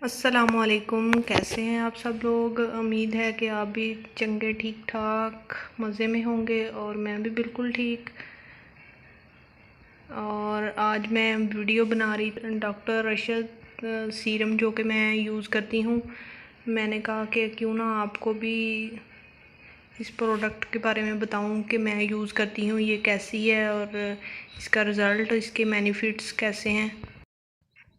अस्सलामुअलैकुम। कैसे हैं आप सब लोग? उम्मीद है कि आप भी चंगे ठीक ठाक मज़े में होंगे और मैं भी बिल्कुल ठीक। और आज मैं वीडियो बना रही डॉक्टर रशद सीरम जो कि मैं यूज़ करती हूँ। मैंने कहा कि क्यों ना आपको भी इस प्रोडक्ट के बारे में बताऊं कि मैं यूज़ करती हूँ, ये कैसी है और इसका रिज़ल्ट, इसके बेनिफिट्स कैसे हैं।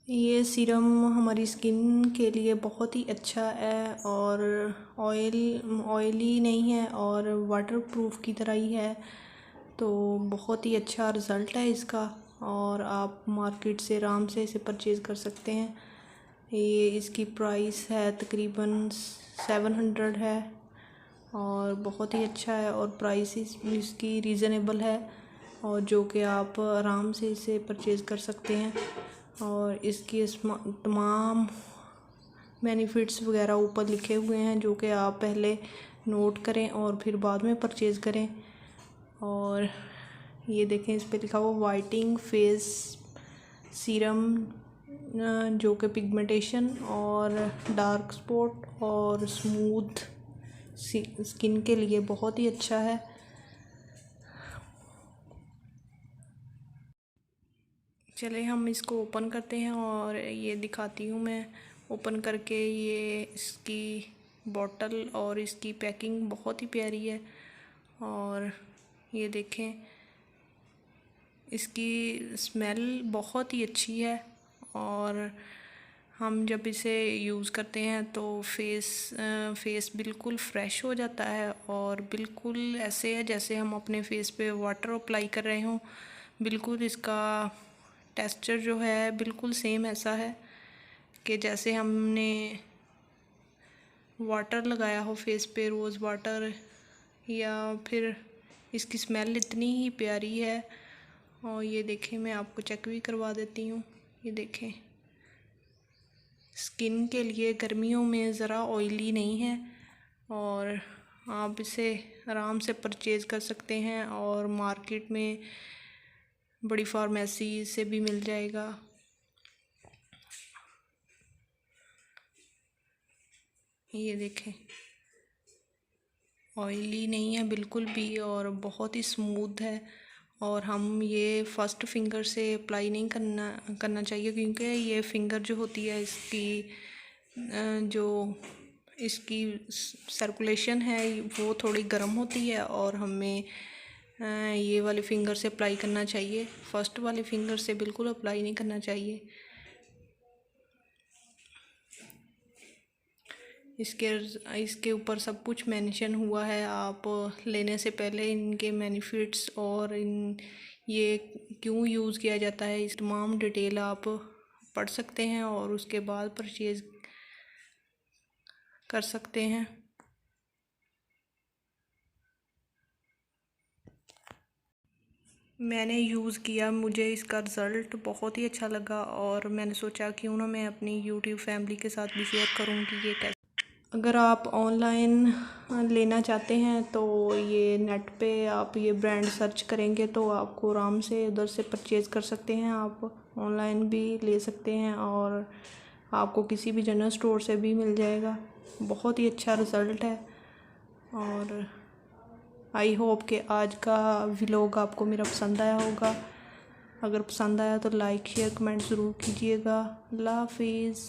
ये सीरम हमारी स्किन के लिए बहुत ही अच्छा है और ऑयली नहीं है और वाटरप्रूफ की तरह ही है, तो बहुत ही अच्छा रिज़ल्ट है इसका। और आप मार्केट से आराम से इसे परचेज़ कर सकते हैं। ये इसकी प्राइस है तकरीबन 700 है और बहुत ही अच्छा है और प्राइस इसकी रीज़नेबल है और जो कि आप आराम से इसे परचेज़ कर सकते हैं। और इसकी तमाम बेनिफिट्स वगैरह ऊपर लिखे हुए हैं जो कि आप पहले नोट करें और फिर बाद में परचेज़ करें। और ये देखें, इस पे लिखा हुआ वाइटिंग फेस सीरम जो कि पिगमेंटेशन और डार्क स्पॉट और स्मूथ स्किन के लिए बहुत ही अच्छा है। चले हम इसको ओपन करते हैं और ये दिखाती हूँ मैं ओपन करके। ये इसकी बॉटल और इसकी पैकिंग बहुत ही प्यारी है और ये देखें, इसकी स्मेल बहुत ही अच्छी है। और हम जब इसे यूज़ करते हैं तो फेस बिल्कुल फ्रेश हो जाता है और बिल्कुल ऐसे है जैसे हम अपने फेस पे वाटर अप्लाई कर रहे हों। बिल्कुल इसका टेक्सचर जो है बिल्कुल सेम ऐसा है कि जैसे हमने वाटर लगाया हो फेस पे, रोज़ वाटर। या फिर इसकी स्मेल इतनी ही प्यारी है। और ये देखें, मैं आपको चेक भी करवा देती हूँ। ये देखें, स्किन के लिए गर्मियों में ज़रा ऑयली नहीं है और आप इसे आराम से परचेज़ कर सकते हैं और मार्केट में बड़ी फार्मेसी से भी मिल जाएगा। ये देखें, ऑयली नहीं है बिल्कुल भी और बहुत ही स्मूथ है। और हम ये फर्स्ट फिंगर से अप्लाई नहीं करना चाहिए क्योंकि ये फिंगर जो होती है इसकी जो इसकी सर्कुलेशन है वो थोड़ी गर्म होती है और हमें ये वाले फिंगर से अप्लाई करना चाहिए। फर्स्ट वाले फिंगर से बिल्कुल अप्लाई नहीं करना चाहिए। इसके ऊपर सब कुछ मेंशन हुआ है। आप लेने से पहले इनके बेनिफिट्स और ये क्यों यूज़ किया जाता है, इस तमाम डिटेल आप पढ़ सकते हैं और उसके बाद परचेज़ कर सकते हैं। मैंने यूज़ किया, मुझे इसका रिज़ल्ट बहुत ही अच्छा लगा और मैंने सोचा क्यों ना मैं अपनी यूट्यूब फैमिली के साथ भी शेयर करूँ कि ये कैसे। अगर आप ऑनलाइन लेना चाहते हैं तो ये नेट पे आप ये ब्रांड सर्च करेंगे तो आपको आराम से उधर से परचेज़ कर सकते हैं। आप ऑनलाइन भी ले सकते हैं और आपको किसी भी जनरल स्टोर से भी मिल जाएगा। बहुत ही अच्छा रिज़ल्ट है और आई होप कि आज का व्लॉग आपको मेरा पसंद आया होगा। अगर पसंद आया तो लाइक शेयर कमेंट ज़रूर कीजिएगा। अल्लाह हाफिज़।